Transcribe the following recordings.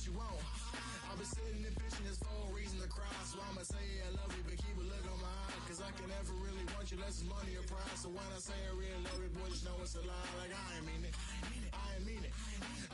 you want. I've been sitting and bitching, there's no reason to cry. So I'ma say I love you, but keep a look on my eye. Cause I can never really want you unless it's money or pride. So when I say I really love you, boy, just know it's a lie. Like I ain't mean it, I ain't mean it.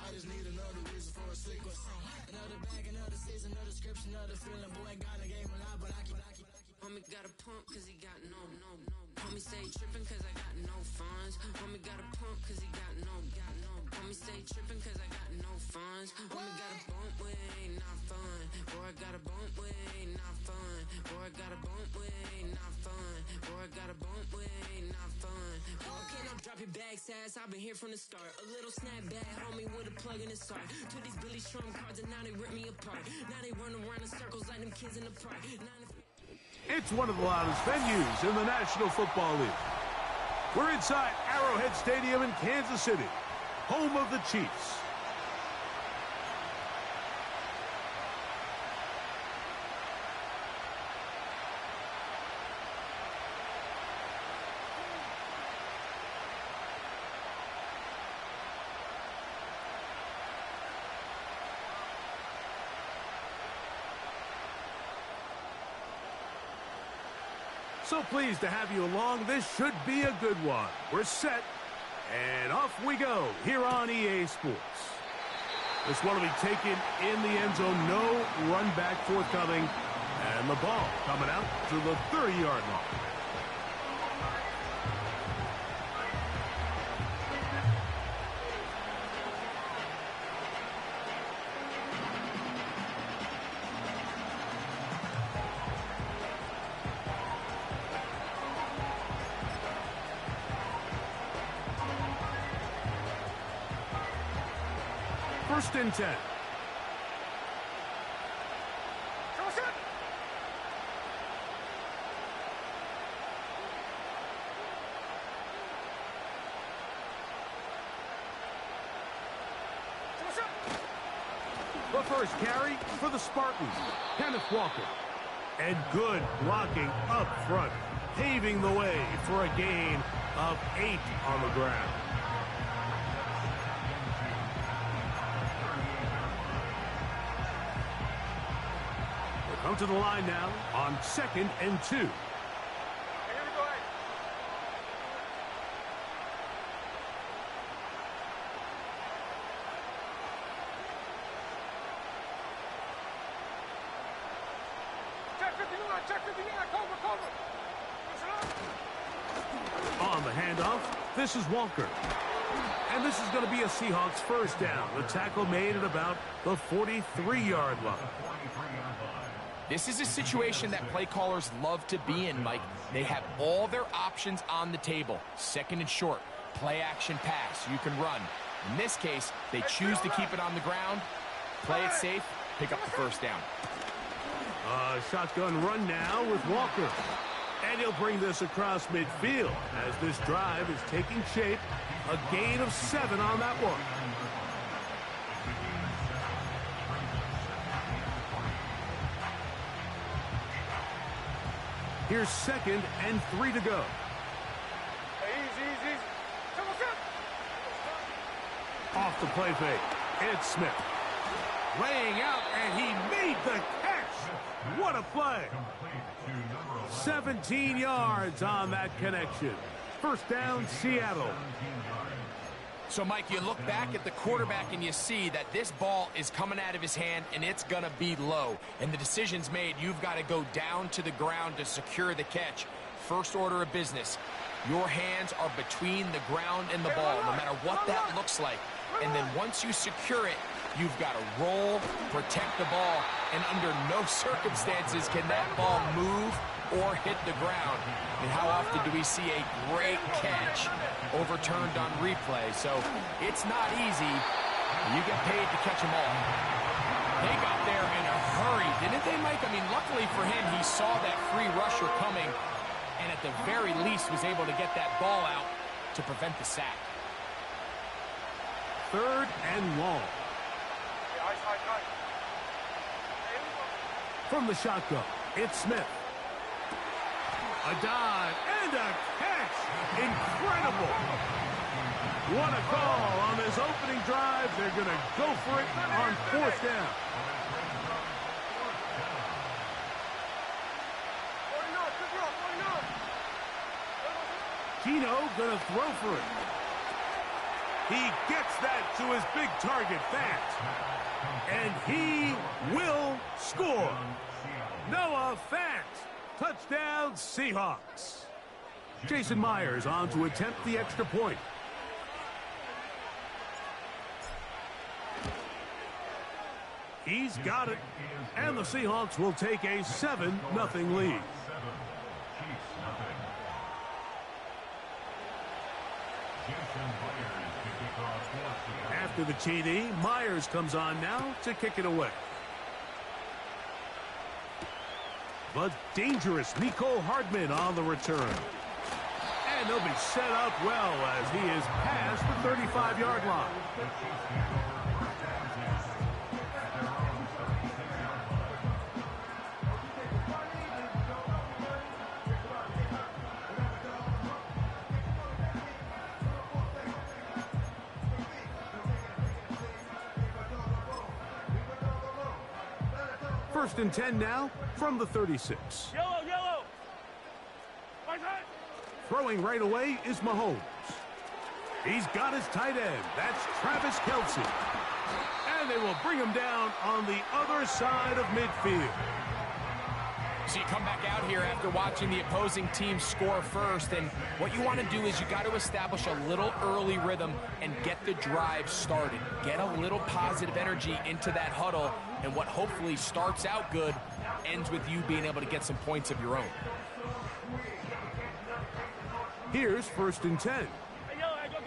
I just need another reason for a sequence. Another bag, another season, another description, another feeling. Boy, God, I gave him a lot, but I keep. Homie got a pump cause he got no. Homie stay trippin' cause I got no funds. Homie got a pump cause he got no. Homie stay trippin' cause I got no funds. Homie got a bump with ain't not fun. Boy, I got a bump with ain't not fun. Boy, I got a bump with ain't not fun. Boy, I got a bump with ain't not fun. Boy, can I drop your bag, sass? I've been here from the start. A little snapback, homie, with a plug in his heart. To these Billy Strum cards and now they rip me apart. Now they run around in circles like them kids in the park. It's one of the loudest venues in the National Football League. We're inside Arrowhead Stadium in Kansas City, home of the Chiefs. So pleased to have you along. This should be a good one. We're set, and off we go here on EA Sports. This one will be taken in the end zone. No run back forthcoming, and the ball coming out to the 30-yard line. First and 10. The first carry for the Spartans, Kenneth Walker. And good blocking up front, paving the way for a gain of 8 on the ground. Come to the line now on 2nd and 2. Here we go. Check 59, cover. On the handoff, this is Walker. And this is going to be a Seahawks first down. The tackle made at about the 43-yard line. This is a situation that play callers love to be in, Mike. They have all their options on the table. Second and short, play action pass, you can run. In this case, they choose to keep it on the ground, play it safe, pick up the first down. Shotgun run now with Walker. And he'll bring this across midfield as this drive is taking shape. A gain of 7 on that one. Here's 2nd and 3 to go. Easy. Off the play fake. It's Smith. Laying out, and he made the catch. What a play. 17 yards on that connection. First down, Seattle. So, Mike, you look back at the quarterback and you see that this ball is coming out of his hand and it's going to be low. And the decision's made. You've got to go down to the ground to secure the catch. First order of business. Your hands are between the ground and the ball, no matter what that looks like. And then once you secure it, you've got to roll, protect the ball, and under no circumstances can that ball move or hit the ground. And how often do we see a great catch overturned on replay? So it's not easy. You get paid to catch them all. They got there in a hurry, didn't they, Mike? I mean, luckily for him, he saw that free rusher coming and at the very least was able to get that ball out to prevent the sack. 3rd and long. From the shotgun, it's Smith. A dive and a catch. Incredible. What a call on this opening drive. They're going to go for it on fourth down. Gino going to throw for it. He gets that to his big target, Fant. And he will score. Noah Fant. Touchdown, Seahawks. Jason Myers on to attempt the extra point. He's got it. And the Seahawks will take a 7-0 lead. After the TD, Myers comes on now to kick it away. But dangerous Nico Hardman on the return. And he'll be set up well as he is past the 35-yard line. First and 10 now from the 36. Yellow. Throwing right away is Mahomes. He's got his tight end. That's Travis Kelce. And they will bring him down on the other side of midfield. So you come back out here after watching the opposing team score first, and what you want to do is you got to establish a little early rhythm and get the drive started. Get a little positive energy into that huddle, and what hopefully starts out good ends with you being able to get some points of your own. Here's first and 10. Hey, yellow, go gun.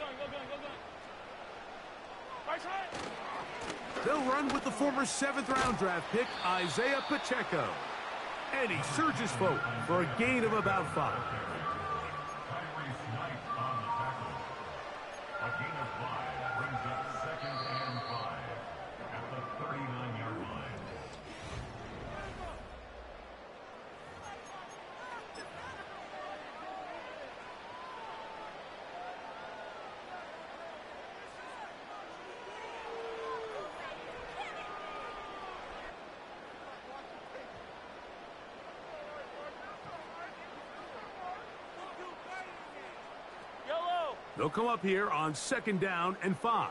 Right side. They'll run with the former 7th-round draft pick, Isaiah Pacheco. And he surges forward for a gain of about 5. A gain of 5 brings up 2nd and 5 at the 39-yard line. They'll come up here on 2nd down and 5.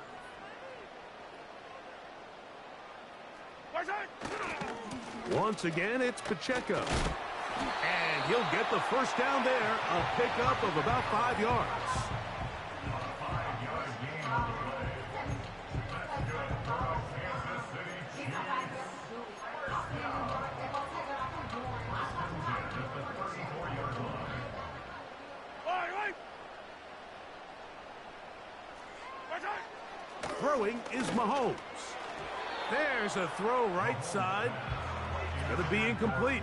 Once again, it's Pacheco. And he'll get the first down there, a pickup of about 5 yards. A 5-yard gain on the play. That's good for the Kansas City Chiefs. First and 10 at the 34-yard line. Throwing is Mahomes. There's a throw right side. It's going to be incomplete.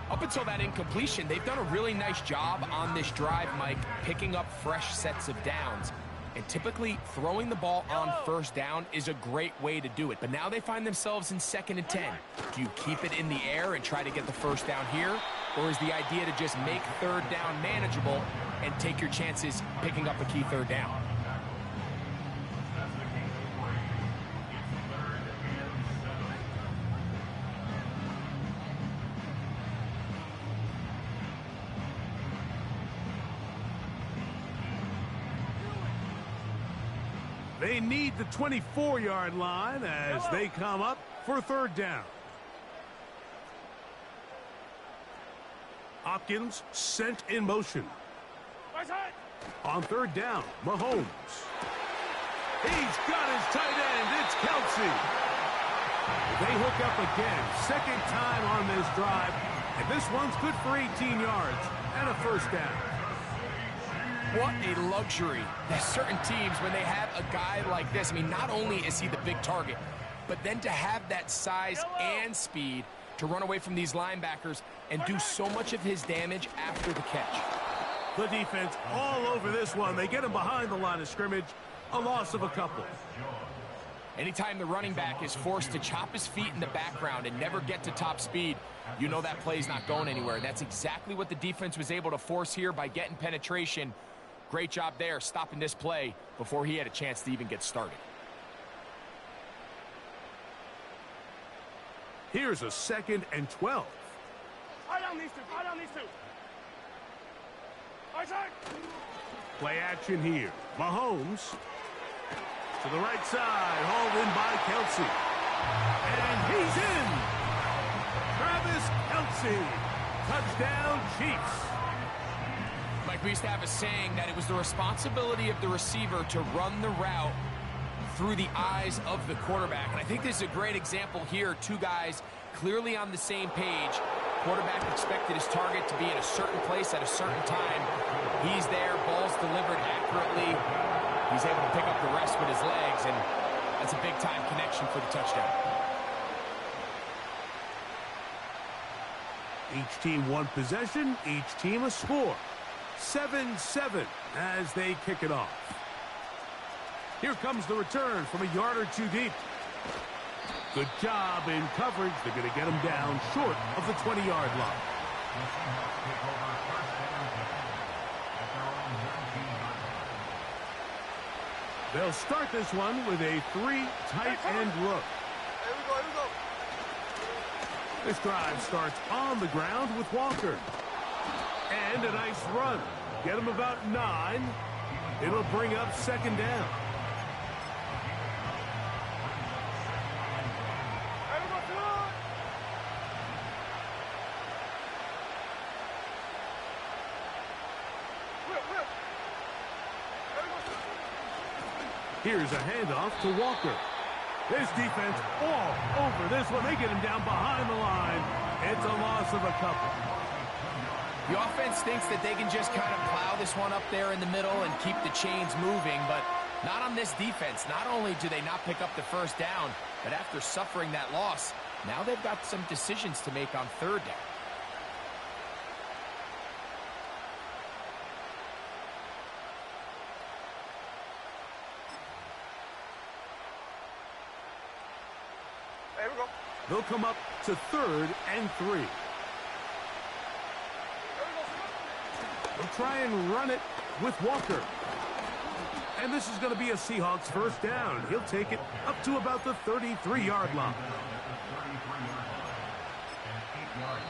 Up until that incompletion, they've done a really nice job on this drive, Mike, picking up fresh sets of downs. And typically, throwing the ball on first down is a great way to do it. But now they find themselves in 2nd and 10. Do you keep it in the air and try to get the first down here? Or is the idea to just make 3rd down manageable and take your chances picking up a key 3rd down? They need the 24-yard line as they come up for 3rd down. Hopkins sent in motion. On 3rd down, Mahomes. He's got his tight end. It's Kelce. They hook up again. 2nd time on this drive. And this one's good for 18 yards and a first down. What a luxury. There's certain teams, when they have a guy like this, I mean, not only is he the big target, but then to have that size and speed to run away from these linebackers and do so much of his damage after the catch. The defense all over this one. They get him behind the line of scrimmage. A loss of a couple. Anytime the running back is forced to chop his feet in the background and never get to top speed, you know that play's not going anywhere. That's exactly what the defense was able to force here by getting penetration Great job there stopping this play before he had a chance to even get started. Here's a 2nd and 12. Eye down these two. Eye down these two. Eye side. Play action here. Mahomes to the right side, hauled in by Kelsey. And he's in. Travis Kelsey. Touchdown, Chiefs. Mike, we used to have a saying that it was the responsibility of the receiver to run the route through the eyes of the quarterback. And I think this is a great example here. Two guys clearly on the same page. Quarterback expected his target to be in a certain place at a certain time. He's there, ball's delivered accurately. He's able to pick up the rest with his legs, and that's a big-time connection for the touchdown. Each team one possession, each team a score. 7-7 as they kick it off. Here comes the return from a yard or two deep. Good job in coverage. They're going to get him down short of the 20-yard line. They'll start this one with a 3 tight end look. Here we go. This drive starts on the ground with Walker. And a nice run. Get him about 9. It'll bring up 2nd down. Here's a handoff to Walker. This defense all over this one. They get him down behind the line. It's a loss of a couple. The offense thinks that they can just kind of plow this one up there in the middle and keep the chains moving, but not on this defense. Not only do they not pick up the 1st down, but after suffering that loss, now they've got some decisions to make on 3rd down. Here we go. They'll come up to 3rd and 3. They'll try and run it with Walker. And this is going to be a Seahawks 1st down. He'll take it up to about the 33-yard line.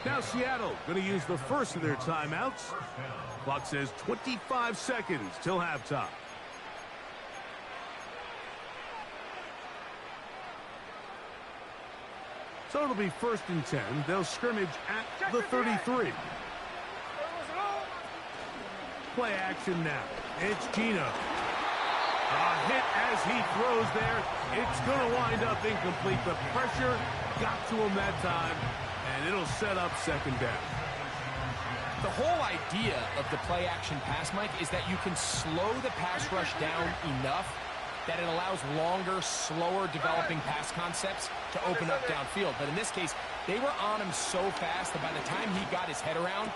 Now Seattle going to use the first of their timeouts. Clock says 25 seconds till halftime. So it'll be 1st and 10. They'll scrimmage at the 33. Play action now. It's Gino. A hit as he throws there. It's going to wind up incomplete. The pressure got to him that time, and it'll set up 2nd down. The whole idea of the play action pass, Mike, is that you can slow the pass rush down enough that it allows longer, slower developing pass concepts to open up downfield. But in this case, they were on him so fast that by the time he got his head around,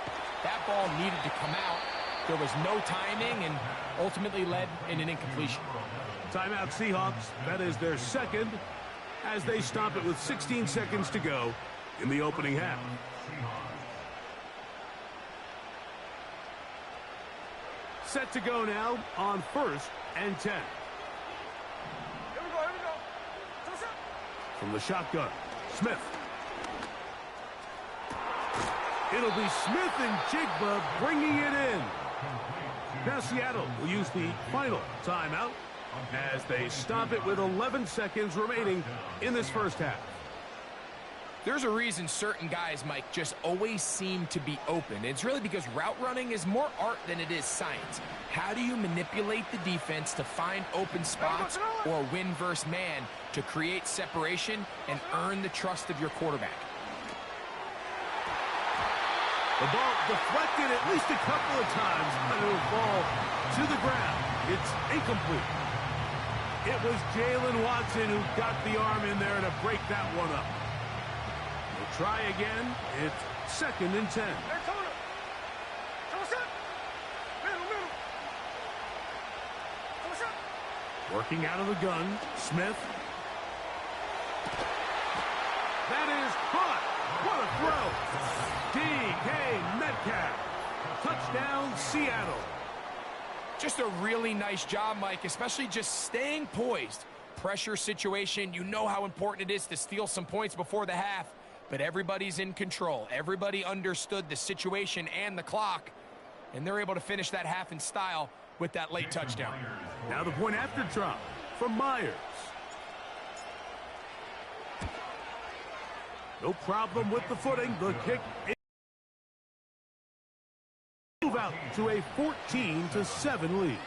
that ball needed to come out. There was no timing and ultimately led in an incompletion. Timeout Seahawks. That is their 2nd as they stop it with 16 seconds to go in the opening half. Set to go now on 1st and 10. From the shotgun, Smith. It'll be Smith and Jigba bringing it in. Now Seattle will use the final timeout as they stop it with 11 seconds remaining in this 1st half. There's a reason certain guys, Mike, just always seem to be open. It's really because route running is more art than it is science. How do you manipulate the defense to find open spots or win versus man to create separation and earn the trust of your quarterback? The ball deflected at least a couple of times, but it'll fall to the ground. It's incomplete. It was Jalen Watson who got the arm in there to break that one up. We'll try again. It's 2nd and 10. Working out of the gun, Smith. That is caught. What a throw. DK Metcalf. Touchdown, Seattle. Just a really nice job, Mike, especially just staying poised. Pressure situation, you know how important it is to steal some points before the half, but everybody's in control. Everybody understood the situation and the clock, and they're able to finish that half in style with that late touchdown. Now the point after drop from Myers. No problem with the footing. The kick move out to a 14-7 lead.